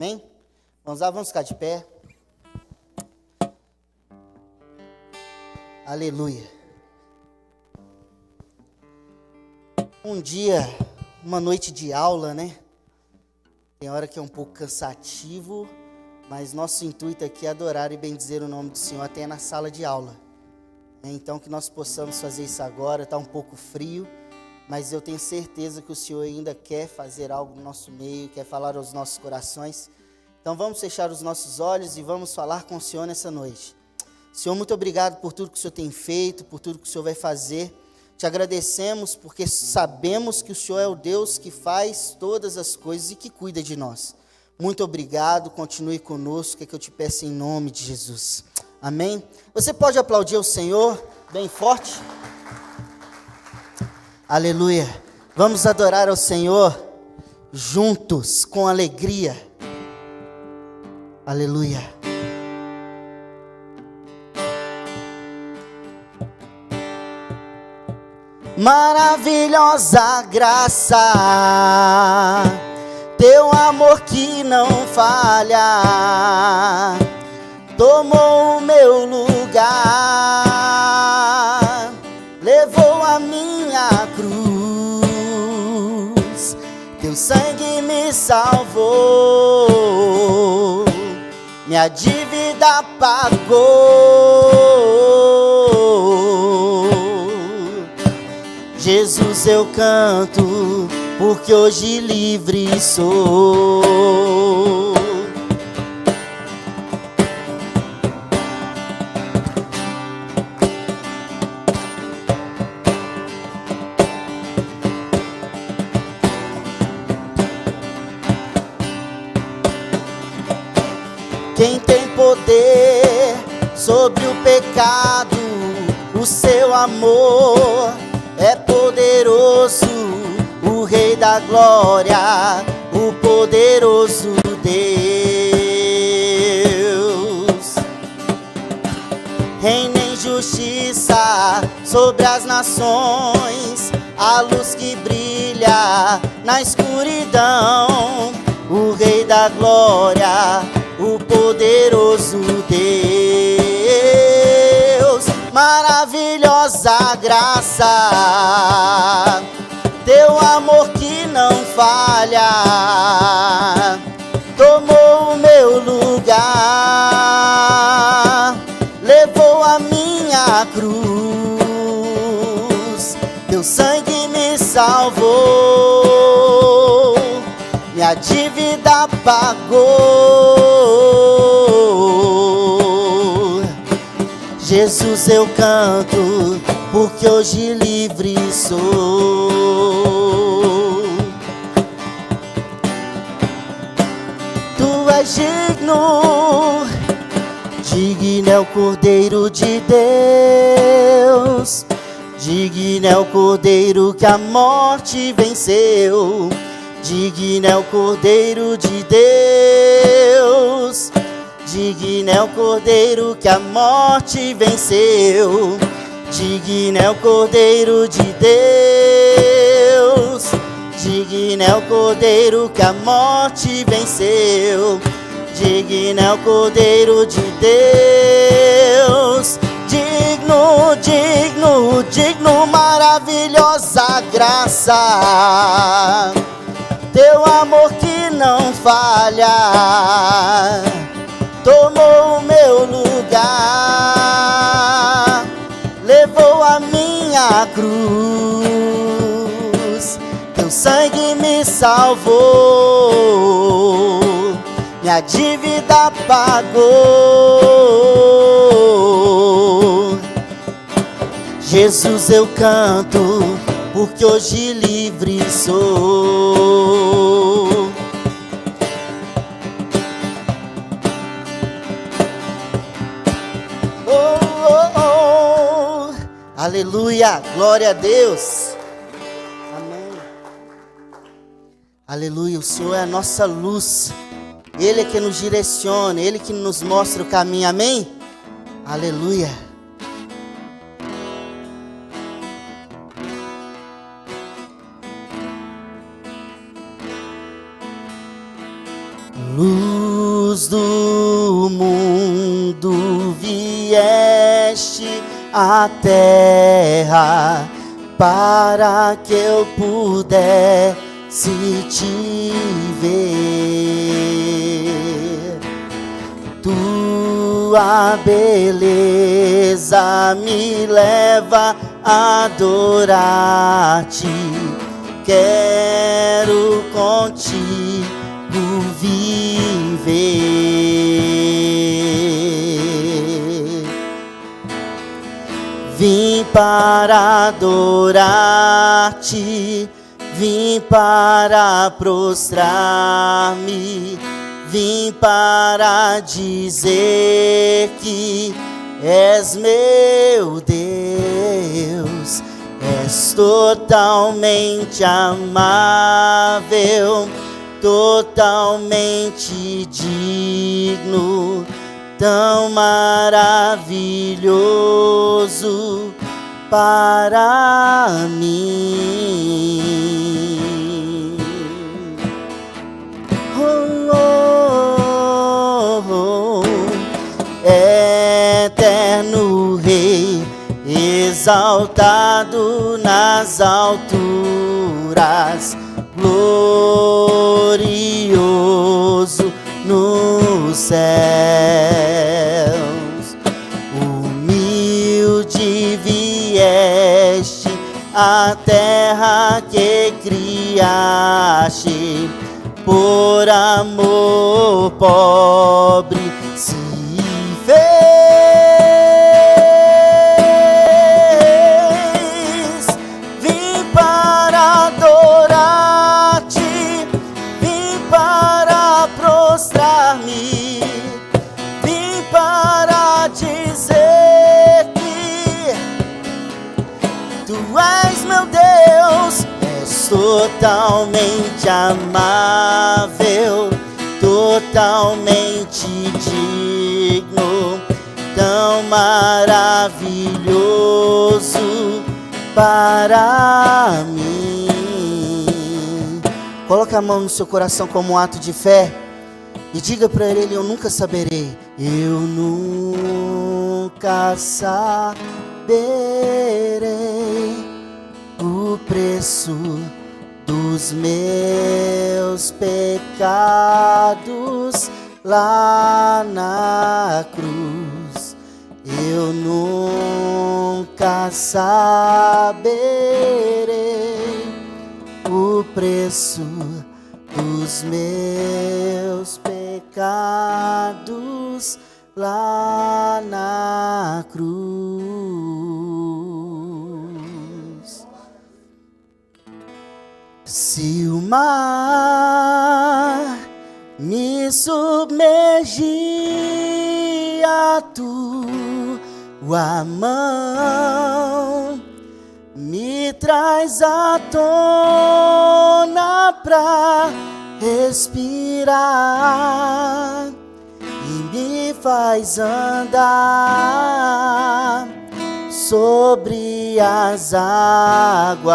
Amém? Vamos lá, vamos ficar de pé. Aleluia. Um dia, uma noite de aula, né? Tem hora que é um pouco cansativo, mas nosso intuito aqui é adorar e bendizer o nome do Senhor até na sala de aula. Então que nós possamos fazer isso agora. Está um pouco frio, mas eu tenho certeza que o Senhor ainda quer fazer algo no nosso meio, quer falar aos nossos corações. Então vamos fechar os nossos olhos e vamos falar com o Senhor nessa noite. Senhor, muito obrigado por tudo que o Senhor tem feito, por tudo que o Senhor vai fazer. Te agradecemos porque sabemos que o Senhor é o Deus que faz todas as coisas e que cuida de nós. Muito obrigado, continue conosco, é que eu te peço em nome de Jesus. Amém? Você pode aplaudir o Senhor bem forte? Aleluia. Vamos adorar ao Senhor juntos, com alegria. Aleluia. Maravilhosa graça, teu amor que não falha, tomou o meu lugar, levou a minha cruz, teu sangue me salvou, minha dívida pagou. Jesus, eu canto, porque hoje livre sou. Quem tem poder sobre o pecado, o seu amor é poderoso, o Rei da glória, o poderoso Deus. Reina em justiça sobre as nações, a luz que brilha na escuridão, o Rei da glória, o poderoso Deus. Maravilhosa graça, teu amor que não falha, tomou o meu lugar, levou a minha cruz, teu sangue me salvou, minha dívida pagou. Jesus, eu canto, porque hoje livre sou. Tu és digno, digno é o Cordeiro de Deus, digno é o Cordeiro que a morte venceu, digno é o Cordeiro de Deus, digno é o Cordeiro que a morte venceu, digno é o Cordeiro de Deus, digno é o Cordeiro que a morte venceu, digno é o Cordeiro de Deus, digno, digno, digno, maravilhosa graça, teu amor que não falha, tomou o meu lugar, levou a minha cruz, teu sangue me salvou, minha dívida pagou. Jesus, eu canto, porque hoje livre sou. Aleluia, glória a Deus. Amém. Aleluia, o Senhor é a nossa luz, Ele é que nos direciona, Ele que nos mostra o caminho, amém? Aleluia. Luz luz do mundo vieste à terra para que eu pudesse te ver. Tua beleza me leva a adorar-te. Quero contigo viver. Vim para adorar-te, vim para prostrar-me, vim para dizer que és meu Deus. És totalmente amável, totalmente digno, tão maravilhoso para mim. Oh, oh, oh. Eterno Rei, exaltado nas alturas, glorioso nos céus. Humilde vieste à terra que criaste, por amor pobre se fez. Vim para dizer que tu és meu Deus. És totalmente amável, totalmente digno, tão maravilhoso para mim. Coloca a mão no seu coração como um ato de fé e diga para ele: eu nunca saberei, eu nunca saberei o preço dos meus pecados lá na cruz. Eu nunca saberei o preço dos meus pecados lá na cruz. Se o mar me submergir, a tua mão me traz à tona pra respirar e me faz andar sobre as águas.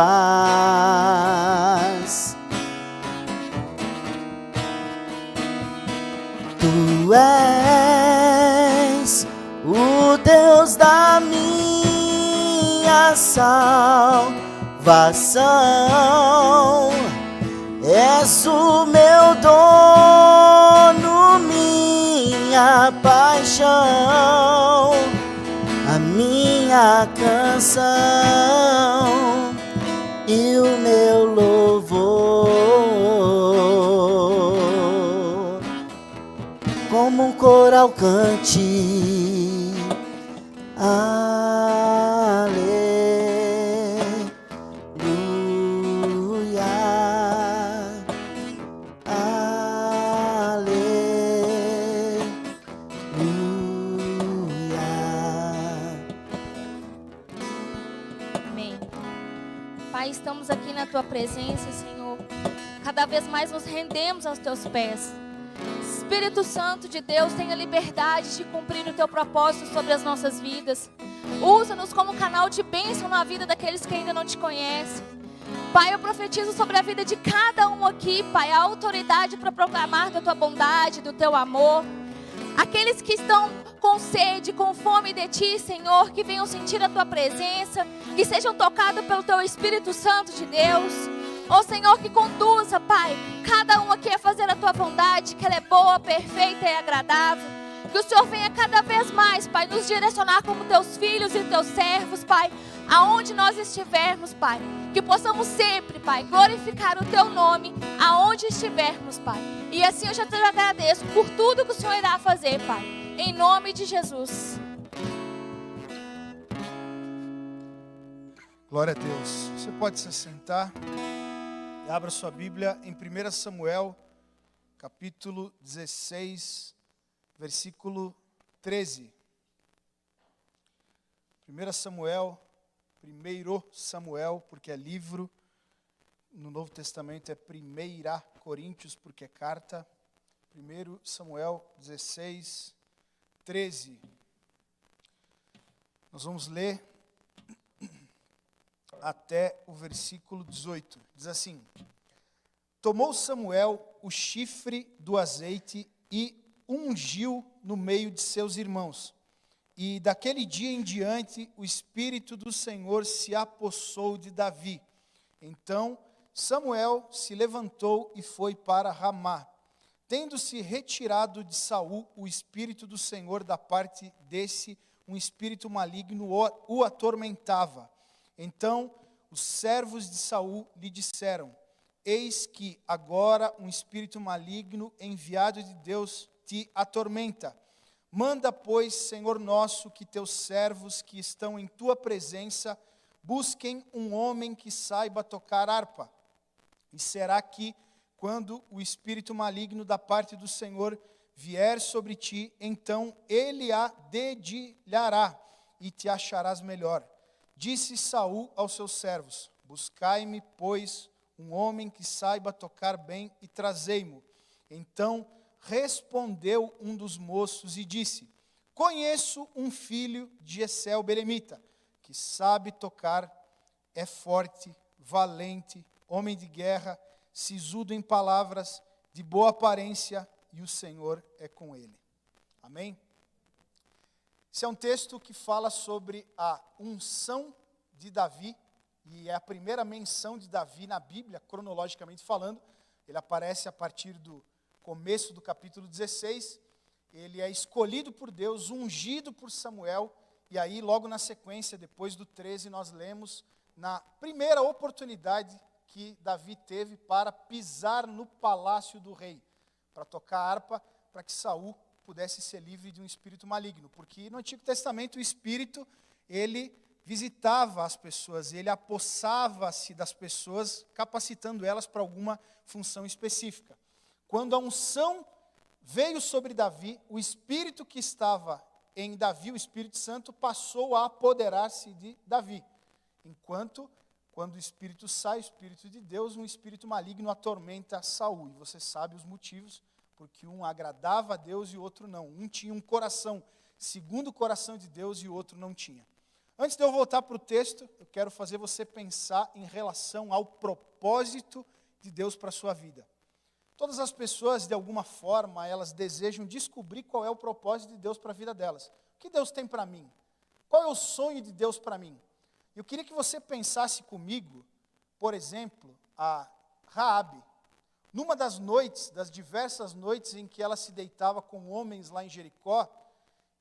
Tu és o Deus da minha salvação. És o meu dono, minha paixão, a minha canção e o meu louvor. Como um coral cante, Estamos aqui na Tua presença, Senhor. Cada vez mais nos rendemos aos Teus pés. Espírito Santo de Deus, tenha liberdade de cumprir o Teu propósito sobre as nossas vidas. Usa-nos como canal de bênção na vida daqueles que ainda não Te conhecem. Pai, eu profetizo sobre a vida de cada um aqui, Pai, a autoridade para proclamar da tua bondade, do teu amor. Aqueles que estão com sede, com fome de Ti, Senhor, que venham sentir a Tua presença, que sejam tocados pelo Teu Espírito Santo de Deus. Ó Senhor, que conduza, Pai, cada um aqui a fazer a Tua vontade, que ela é boa, perfeita e agradável. Que o Senhor venha cada vez mais, Pai, nos direcionar como Teus filhos e Teus servos, Pai, aonde nós estivermos, Pai. Que possamos sempre, Pai, glorificar o Teu nome aonde estivermos, Pai. E assim eu já te agradeço por tudo que o Senhor irá fazer, Pai. Em nome de Jesus. Glória a Deus. Você pode se sentar e abra sua Bíblia em 1 Samuel, capítulo 16, versículo 13. 1 Samuel, porque é livro. No Novo Testamento é 1 Coríntios, porque é carta. 1 Samuel 16, 13. Nós vamos ler até o versículo 18. Diz assim: Tomou Samuel o chifre do azeite e ungiu no meio de seus irmãos. E daquele dia em diante o Espírito do Senhor se apossou de Davi. Então Samuel se levantou e foi para Ramá. Tendo-se retirado de Saul o Espírito do Senhor da parte desse, um espírito maligno o atormentava. Então os servos de Saul lhe disseram: Eis que agora um espírito maligno enviado de Deus te atormenta. Manda, pois, Senhor nosso, que teus servos que estão em tua presença busquem um homem que saiba tocar harpa. E será que, quando o espírito maligno da parte do Senhor vier sobre ti, então ele a dedilhará e te acharás melhor. Disse Saul aos seus servos: Buscai-me, pois, um homem que saiba tocar bem e trazei-mo. Então respondeu um dos moços e disse: Conheço um filho de Jessé o Belemita, que sabe tocar, é forte, valente, homem de guerra, sisudo em palavras, de boa aparência, e o Senhor é com ele. Amém? Esse é um texto que fala sobre a unção de Davi, e é a primeira menção de Davi na Bíblia, cronologicamente falando. Ele aparece a partir do começo do capítulo 16, ele é escolhido por Deus, ungido por Samuel, e aí logo na sequência, depois do 13, nós lemos na primeira oportunidade que Davi teve para pisar no palácio do rei, para tocar harpa, para que Saul pudesse ser livre de um espírito maligno, porque no Antigo Testamento o espírito, ele visitava as pessoas, ele apossava-se das pessoas, capacitando elas para alguma função específica. Quando a unção veio sobre Davi, o espírito que estava em Davi, o Espírito Santo, passou a apoderar-se de Davi. Enquanto, quando o espírito sai, o Espírito de Deus, um espírito maligno atormenta Saul. E você sabe os motivos, porque um agradava a Deus e o outro não. Um tinha um coração segundo o coração de Deus e o outro não tinha. Antes de eu voltar para o texto, eu quero fazer você pensar em relação ao propósito de Deus para a sua vida. Todas as pessoas, de alguma forma, elas desejam descobrir qual é o propósito de Deus para a vida delas. O que Deus tem para mim? Qual é o sonho de Deus para mim? Eu queria que você pensasse comigo, por exemplo, a Raabe. Numa das noites, das diversas noites em que ela se deitava com homens lá em Jericó,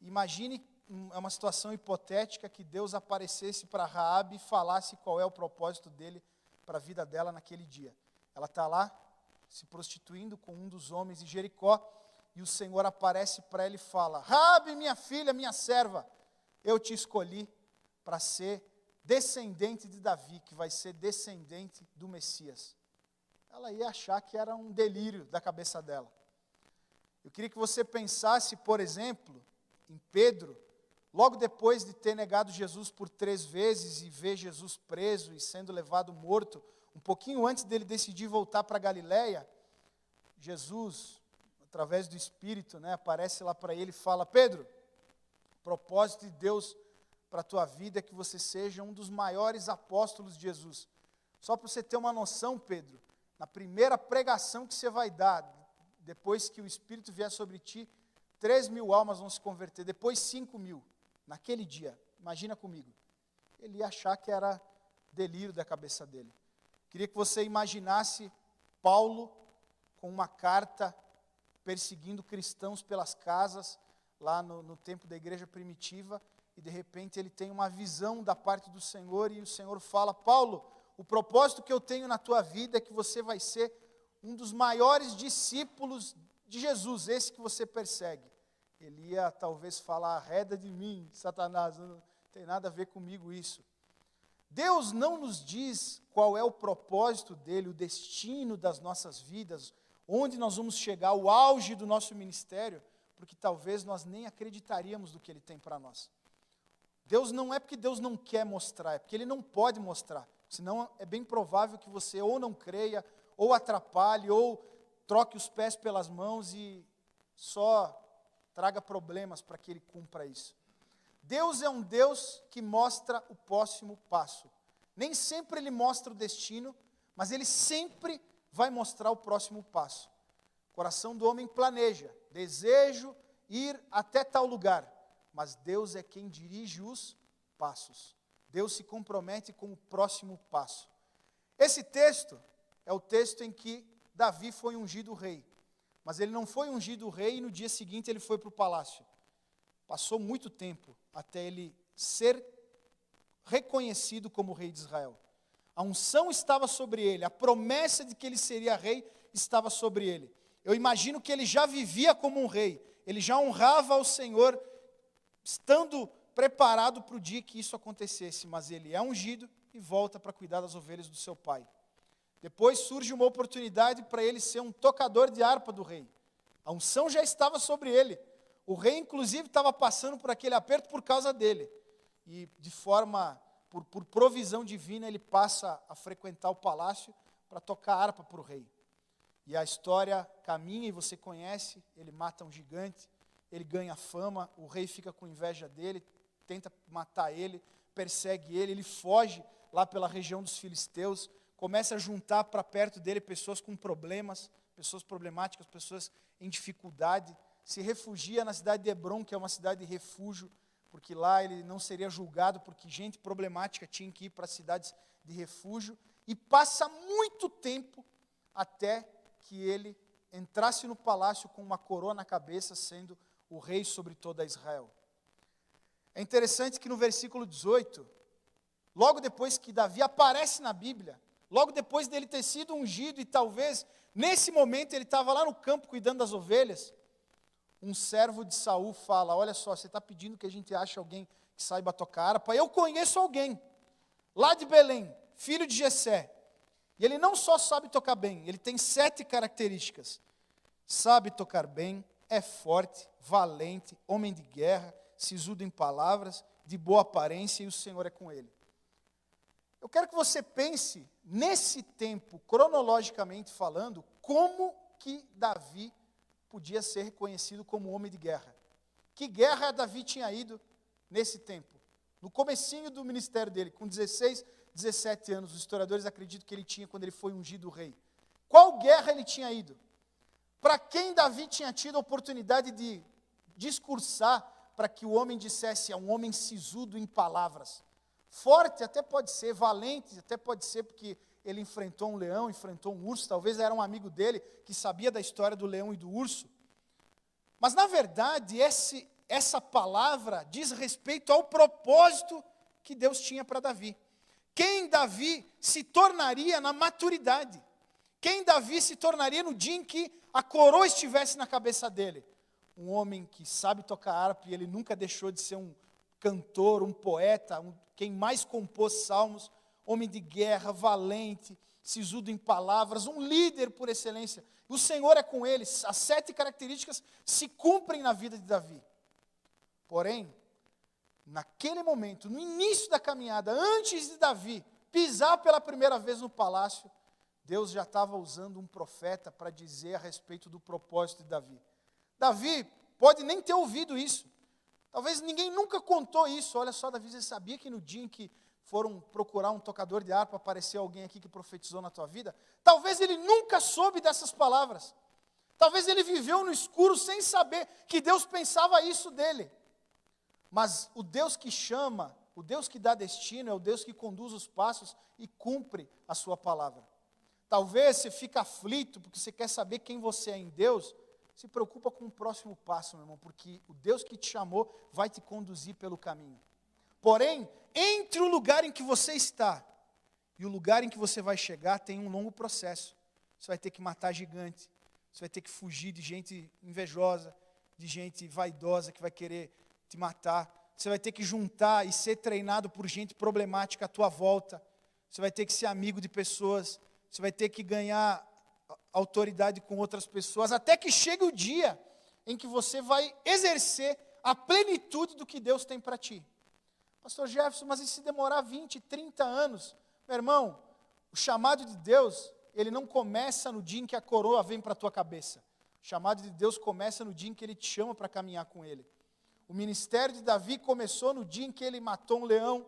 imagine uma situação hipotética que Deus aparecesse para Raabe e falasse qual é o propósito dele para a vida dela naquele dia. Ela está lá, se prostituindo com um dos homens de Jericó, e o Senhor aparece para ela e fala: Raabe, minha filha, minha serva, eu te escolhi para ser descendente de Davi, que vai ser descendente do Messias. Ela ia achar que era um delírio da cabeça dela. Eu queria que você pensasse, por exemplo, em Pedro, logo depois de ter negado Jesus por 3 vezes e ver Jesus preso e sendo levado morto, um pouquinho antes dele decidir voltar para Galiléia, Jesus, através do Espírito, aparece lá para ele e fala: Pedro, o propósito de Deus para a tua vida é que você seja um dos maiores apóstolos de Jesus. Só para você ter uma noção, Pedro, na primeira pregação que você vai dar, depois que o Espírito vier sobre ti, 3.000 almas vão se converter, depois 5.000, naquele dia. Imagina comigo. Ele ia achar que era delírio da cabeça dele. Queria que você imaginasse Paulo com uma carta perseguindo cristãos pelas casas, lá no tempo da igreja primitiva, e de repente ele tem uma visão da parte do Senhor, e o Senhor fala: Paulo, o propósito que eu tenho na tua vida é que você vai ser um dos maiores discípulos de Jesus, esse que você persegue. Ele ia talvez falar: arreda de mim, Satanás, não tem nada a ver comigo isso. Deus não nos diz qual é o propósito dele, o destino das nossas vidas, onde nós vamos chegar, o auge do nosso ministério, porque talvez nós nem acreditaríamos do que ele tem para nós. Deus não é porque Deus não quer mostrar, é porque ele não pode mostrar. Senão é bem provável que você ou não creia, ou atrapalhe, ou troque os pés pelas mãos e só traga problemas para que ele cumpra isso. Deus é um Deus que mostra o próximo passo. Nem sempre ele mostra o destino, mas ele sempre vai mostrar o próximo passo. O coração do homem planeja, desejo ir até tal lugar, mas Deus é quem dirige os passos. Deus se compromete com o próximo passo. Esse texto é o texto em que Davi foi ungido rei. Mas ele não foi ungido rei e no dia seguinte ele foi para o palácio. Passou muito tempo até ele ser reconhecido como rei de Israel. A unção estava sobre ele, a promessa de que ele seria rei estava sobre ele. Eu imagino que ele já vivia como um rei, ele já honrava ao Senhor, estando preparado para o dia que isso acontecesse, mas ele é ungido e volta para cuidar das ovelhas do seu pai. Depois surge uma oportunidade para ele ser um tocador de harpa do rei. A unção já estava sobre ele. O rei, inclusive, estava passando por aquele aperto por causa dele. E de forma, por provisão divina, ele passa a frequentar o palácio para tocar harpa para o rei. E a história caminha, e você conhece, ele mata um gigante, ele ganha fama, o rei fica com inveja dele, tenta matar ele, persegue ele foge lá pela região dos filisteus, começa a juntar para perto dele pessoas com problemas, pessoas problemáticas, pessoas em dificuldade, se refugia na cidade de Hebrom, que é uma cidade de refúgio, porque lá ele não seria julgado, porque gente problemática tinha que ir para cidades de refúgio, e passa muito tempo até que ele entrasse no palácio com uma coroa na cabeça, sendo o rei sobre toda Israel. É interessante que no versículo 18, logo depois que Davi aparece na Bíblia, logo depois dele ter sido ungido, e talvez nesse momento ele estava lá no campo cuidando das ovelhas, um servo de Saul fala: olha só, você está pedindo que a gente ache alguém que saiba tocar harpa? Eu conheço alguém, lá de Belém, filho de Jessé, e ele não só sabe tocar bem, ele tem 7 características: sabe tocar bem, é forte, valente, homem de guerra, sisudo em palavras, de boa aparência, e o Senhor é com ele. Eu quero que você pense, nesse tempo, cronologicamente falando, como que Davi podia ser reconhecido como homem de guerra. Que guerra Davi tinha ido nesse tempo? No comecinho do ministério dele, com 16, 17 anos, os historiadores acreditam que ele tinha quando ele foi ungido rei. Qual guerra ele tinha ido? Para quem Davi tinha tido a oportunidade de discursar para que o homem dissesse: é um homem sisudo em palavras. Forte até pode ser, valente até pode ser, porque ele enfrentou um leão, enfrentou um urso, talvez era um amigo dele que sabia da história do leão e do urso. Mas na verdade, essa palavra diz respeito ao propósito que Deus tinha para Davi. Quem Davi se tornaria na maturidade. Quem Davi se tornaria no dia em que a coroa estivesse na cabeça dele. Um homem que sabe tocar harpa, e ele nunca deixou de ser um cantor, um poeta, quem mais compôs salmos, homem de guerra, valente, sisudo em palavras, um líder por excelência. O Senhor é com ele. As 7 características se cumprem na vida de Davi. Porém, naquele momento, no início da caminhada, antes de Davi pisar pela primeira vez no palácio, Deus já estava usando um profeta para dizer a respeito do propósito de Davi. Davi pode nem ter ouvido isso. Talvez ninguém nunca contou isso. Olha só, Davi, você sabia que no dia em que foram procurar um tocador de harpa, apareceu alguém aqui que profetizou na tua vida, talvez ele nunca soube dessas palavras. Talvez ele viveu no escuro sem saber que Deus pensava isso dele. Mas o Deus que chama, o Deus que dá destino, é o Deus que conduz os passos e cumpre a sua palavra. Talvez você fique aflito porque você quer saber quem você é em Deus. Se preocupa com o próximo passo, meu irmão, porque o Deus que te chamou vai te conduzir pelo caminho. Porém, entre o lugar em que você está e o lugar em que você vai chegar, tem um longo processo. Você vai ter que matar gigante, você vai ter que fugir de gente invejosa, de gente vaidosa que vai querer te matar. Você vai ter que juntar e ser treinado por gente problemática à tua volta. Você vai ter que ser amigo de pessoas. Você vai ter que ganhar autoridade com outras pessoas, até que chegue o dia em que você vai exercer a plenitude do que Deus tem para ti. Pastor Jefferson, mas e se demorar 20, 30 anos? Meu irmão, o chamado de Deus, ele não começa no dia em que a coroa vem para a tua cabeça. O chamado de Deus começa no dia em que Ele te chama para caminhar com Ele. O ministério de Davi começou no dia em que ele matou um leão,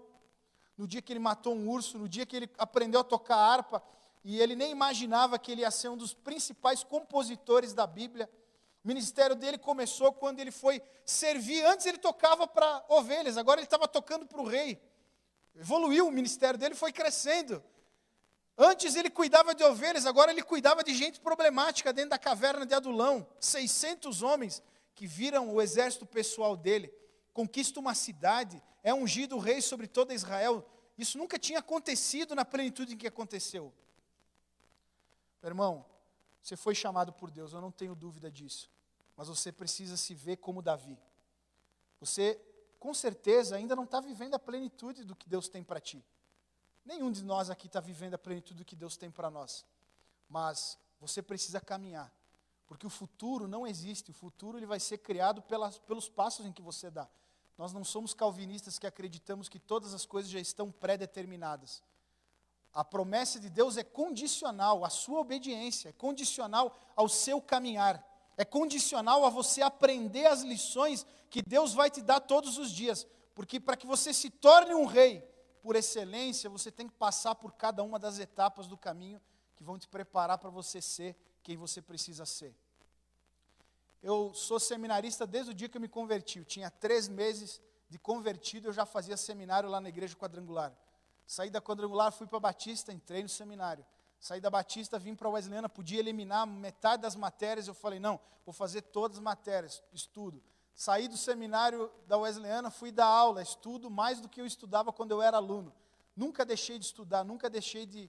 no dia que ele matou um urso, no dia que ele aprendeu a tocar harpa, e ele nem imaginava que ele ia ser um dos principais compositores da Bíblia. O ministério dele começou quando ele foi servir. Antes ele tocava para ovelhas, agora ele estava tocando para o rei. Evoluiu, o ministério dele foi crescendo. Antes ele cuidava de ovelhas, agora ele cuidava de gente problemática dentro da caverna de Adulão. 600 homens que viram o exército pessoal dele. Conquista uma cidade, é ungido rei sobre toda Israel. Isso nunca tinha acontecido na plenitude em que aconteceu. Meu irmão, você foi chamado por Deus, eu não tenho dúvida disso. Mas você precisa se ver como Davi. Você, com certeza, ainda não está vivendo a plenitude do que Deus tem para ti. Nenhum de nós aqui está vivendo a plenitude do que Deus tem para nós. Mas você precisa caminhar. Porque o futuro não existe. O futuro ele vai ser criado pelos passos em que você dá. Nós não somos calvinistas que acreditamos que todas as coisas já estão pré-determinadas. A promessa de Deus é condicional à sua obediência, é condicional ao seu caminhar, é condicional a você aprender as lições que Deus vai te dar todos os dias. Porque para que você se torne um rei por excelência, você tem que passar por cada uma das etapas do caminho que vão te preparar para você ser quem você precisa ser. Eu sou seminarista desde o dia que eu me converti. Eu tinha 3 meses de convertido, eu já fazia seminário lá na igreja quadrangular. Saí da quadrangular, fui para a Batista, entrei no seminário. Saí da Batista, vim para a Wesleyana, podia eliminar metade das matérias. Eu falei, não, vou fazer todas as matérias, estudo. Saí do seminário da Wesleyana, fui dar aula, estudo mais do que eu estudava quando eu era aluno. Nunca deixei de estudar, nunca deixei de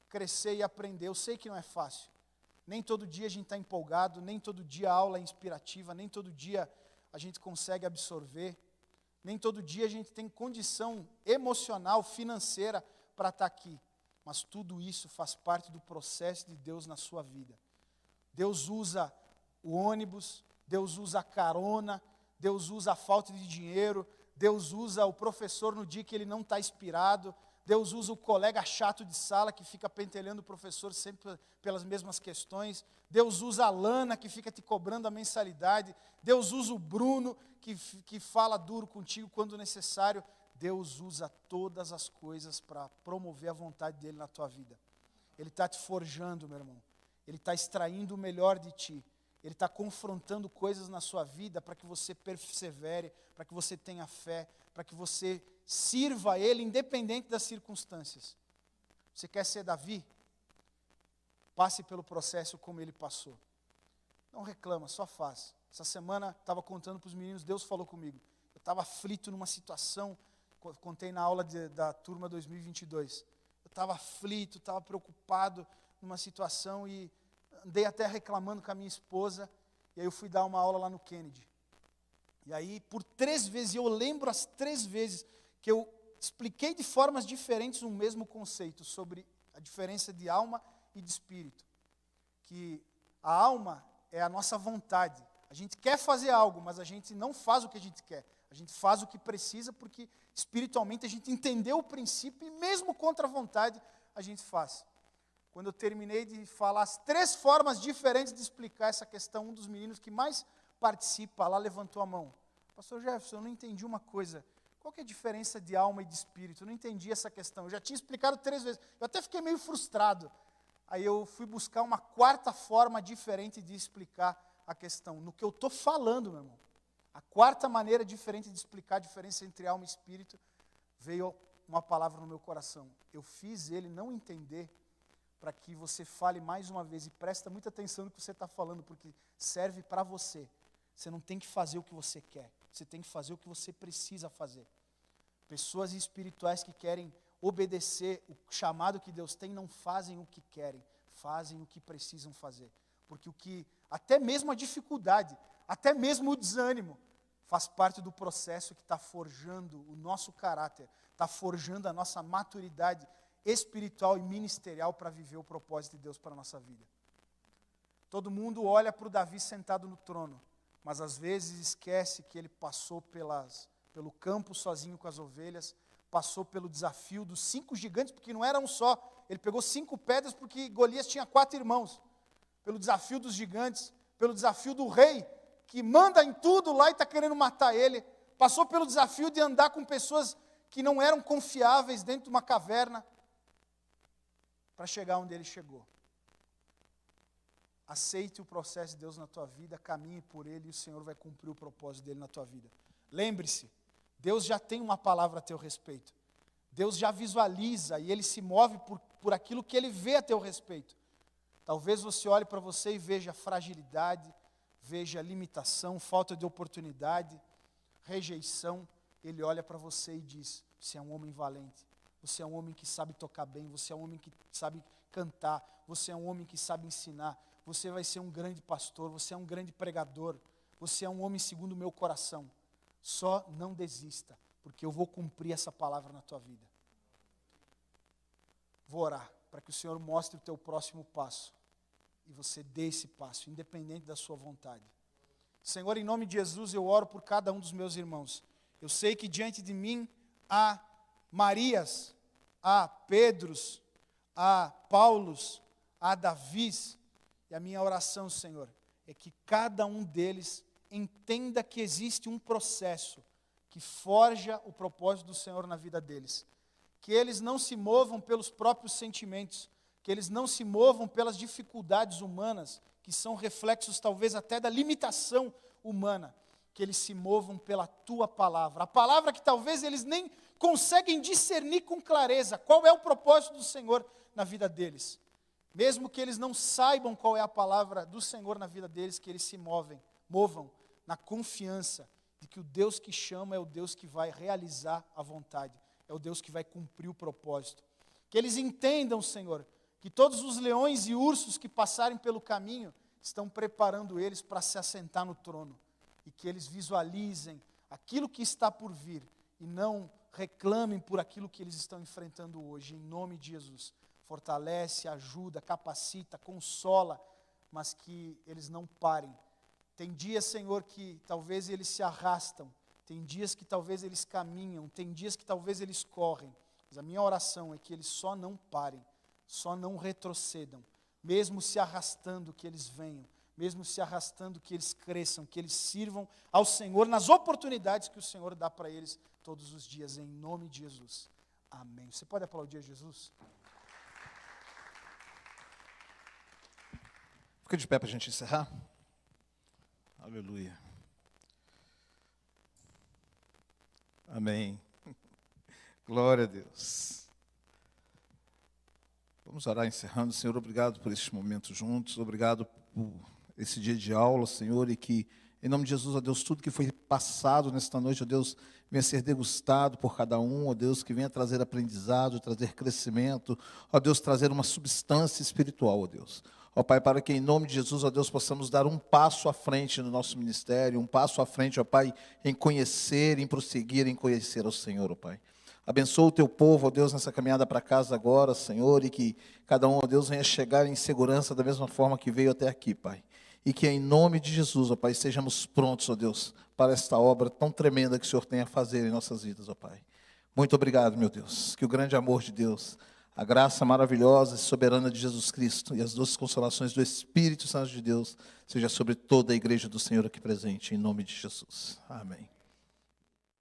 crescer e aprender. Eu sei que não é fácil. Nem todo dia a gente está empolgado, nem todo dia a aula é inspirativa, nem todo dia a gente consegue absorver. Nem todo dia a gente tem condição emocional, financeira para estar aqui. Mas tudo isso faz parte do processo de Deus na sua vida. Deus usa o ônibus, Deus usa a carona, Deus usa a falta de dinheiro, Deus usa o professor no dia que ele não está inspirado, Deus usa o colega chato de sala que fica pentelhando o professor sempre pelas mesmas questões. Deus usa a Lana que fica te cobrando a mensalidade. Deus usa o Bruno que fala duro contigo quando necessário. Deus usa todas as coisas para promover a vontade dele na tua vida. Ele está te forjando, meu irmão. Ele está extraindo o melhor de ti. Ele está confrontando coisas na sua vida para que você persevere, para que você tenha fé, para que você sirva a Ele independente das circunstâncias. Você quer ser Davi? Passe pelo processo como ele passou. Não reclama, só faz. Essa semana, estava contando para os meninos, Deus falou comigo. Eu estava aflito numa situação, contei na aula da turma 2022. Eu estava aflito, estava preocupado numa situação e andei até reclamando com a minha esposa. E aí eu fui dar uma aula lá no Kennedy. E aí, por 3 vezes, eu lembro as 3 vezes que eu expliquei de formas diferentes um mesmo conceito sobre a diferença de alma e de espírito. Que a alma é a nossa vontade. A gente quer fazer algo, mas a gente não faz o que a gente quer. A gente faz o que precisa porque espiritualmente a gente entendeu o princípio e mesmo contra a vontade a gente faz. Quando eu terminei de falar as 3 formas diferentes de explicar essa questão, um dos meninos que mais participa lá levantou a mão. Pastor Jefferson, eu não entendi uma coisa. Qual que é a diferença de alma e de espírito? Eu não entendi essa questão. Eu já tinha explicado 3 vezes. Eu até fiquei meio frustrado. Aí eu fui buscar uma 4ª forma diferente de explicar a questão. No que eu estou falando, meu irmão. A 4ª maneira diferente de explicar a diferença entre alma e espírito, veio uma palavra no meu coração. Eu fiz ele não entender para que você fale mais uma vez e presta muita atenção no que você está falando, porque serve para você. Você não tem que fazer o que você quer. Você tem que fazer o que você precisa fazer. Pessoas espirituais que querem obedecer o chamado que Deus tem, não fazem o que querem, fazem o que precisam fazer. Porque até mesmo a dificuldade, até mesmo o desânimo, faz parte do processo que está forjando o nosso caráter, está forjando a nossa maturidade espiritual e ministerial para viver o propósito de Deus para a nossa vida. Todo mundo olha para o Davi sentado no trono, mas às vezes esquece que ele passou pelo campo sozinho com as ovelhas, passou pelo desafio dos 5 gigantes, porque não era um só, ele pegou 5 pedras porque Golias tinha 4 irmãos, pelo desafio dos gigantes, pelo desafio do rei, que manda em tudo lá e está querendo matar ele, passou pelo desafio de andar com pessoas que não eram confiáveis dentro de uma caverna, para chegar onde ele chegou. Aceite o processo de Deus na tua vida, caminhe por ele e o Senhor vai cumprir o propósito dele na tua vida. Lembre-se, Deus já tem uma palavra a teu respeito. Deus já visualiza e ele se move por aquilo que ele vê a teu respeito. Talvez você olhe para você e veja fragilidade, veja limitação, falta de oportunidade, rejeição. Ele olha para você e diz: você é um homem valente, você é um homem que sabe tocar bem, você é um homem que sabe cantar, você é um homem que sabe ensinar, você vai ser um grande pastor, você é um grande pregador, você é um homem segundo o meu coração. Só não desista, porque eu vou cumprir essa palavra na tua vida. Vou orar para que o Senhor mostre o teu próximo passo e você dê esse passo, independente da sua vontade. Senhor, em nome de Jesus, eu oro por cada um dos meus irmãos. Eu sei que diante de mim há Marias, há Pedros, há Paulos, há Davis. E a minha oração, Senhor, é que cada um deles entenda que existe um processo que forja o propósito do Senhor na vida deles. Que eles não se movam pelos próprios sentimentos, que eles não se movam pelas dificuldades humanas, que são reflexos talvez até da limitação humana, que eles se movam pela tua palavra. A palavra que talvez eles nem conseguem discernir com clareza qual é o propósito do Senhor na vida deles. Mesmo que eles não saibam qual é a palavra do Senhor na vida deles, que eles se movam na confiança de que o Deus que chama é o Deus que vai realizar a vontade, é o Deus que vai cumprir o propósito. Que eles entendam, Senhor, que todos os leões e ursos que passarem pelo caminho estão preparando eles para se assentar no trono. E que eles visualizem aquilo que está por vir e não reclamem por aquilo que eles estão enfrentando hoje, em nome de Jesus. Fortalece, ajuda, capacita, consola, mas que eles não parem. Tem dias, Senhor, que talvez eles se arrastam, tem dias que talvez eles caminham, tem dias que talvez eles correm, mas a minha oração é que eles só não parem, só não retrocedam, mesmo se arrastando que eles venham, mesmo se arrastando que eles cresçam, que eles sirvam ao Senhor nas oportunidades que o Senhor dá para eles todos os dias, em nome de Jesus. Amém. Você pode aplaudir a Jesus? Fica de pé para a gente encerrar. Aleluia. Amém. Glória a Deus. Vamos orar encerrando. Senhor, obrigado por este momento juntos. Obrigado por esse dia de aula, Senhor, e que, em nome de Jesus, ó Deus, tudo que foi passado nesta noite, ó Deus, venha ser degustado por cada um, ó Deus, que venha trazer aprendizado, trazer crescimento, ó Deus, trazer uma substância espiritual, ó Deus. Ó Pai, para que em nome de Jesus, ó Deus, possamos dar um passo à frente no nosso ministério, um passo à frente, ó Pai, em conhecer, em prosseguir, em conhecer ao Senhor, ó Pai. Abençoa o teu povo, ó Deus, nessa caminhada para casa agora, Senhor, e que cada um, ó Deus, venha chegar em segurança da mesma forma que veio até aqui, Pai. E que em nome de Jesus, ó Pai, estejamos prontos, ó Deus, para esta obra tão tremenda que o Senhor tem a fazer em nossas vidas, ó Pai. Muito obrigado, meu Deus. Que o grande amor de Deus, a graça maravilhosa e soberana de Jesus Cristo e as doces consolações do Espírito Santo de Deus seja sobre toda a igreja do Senhor aqui presente, em nome de Jesus. Amém.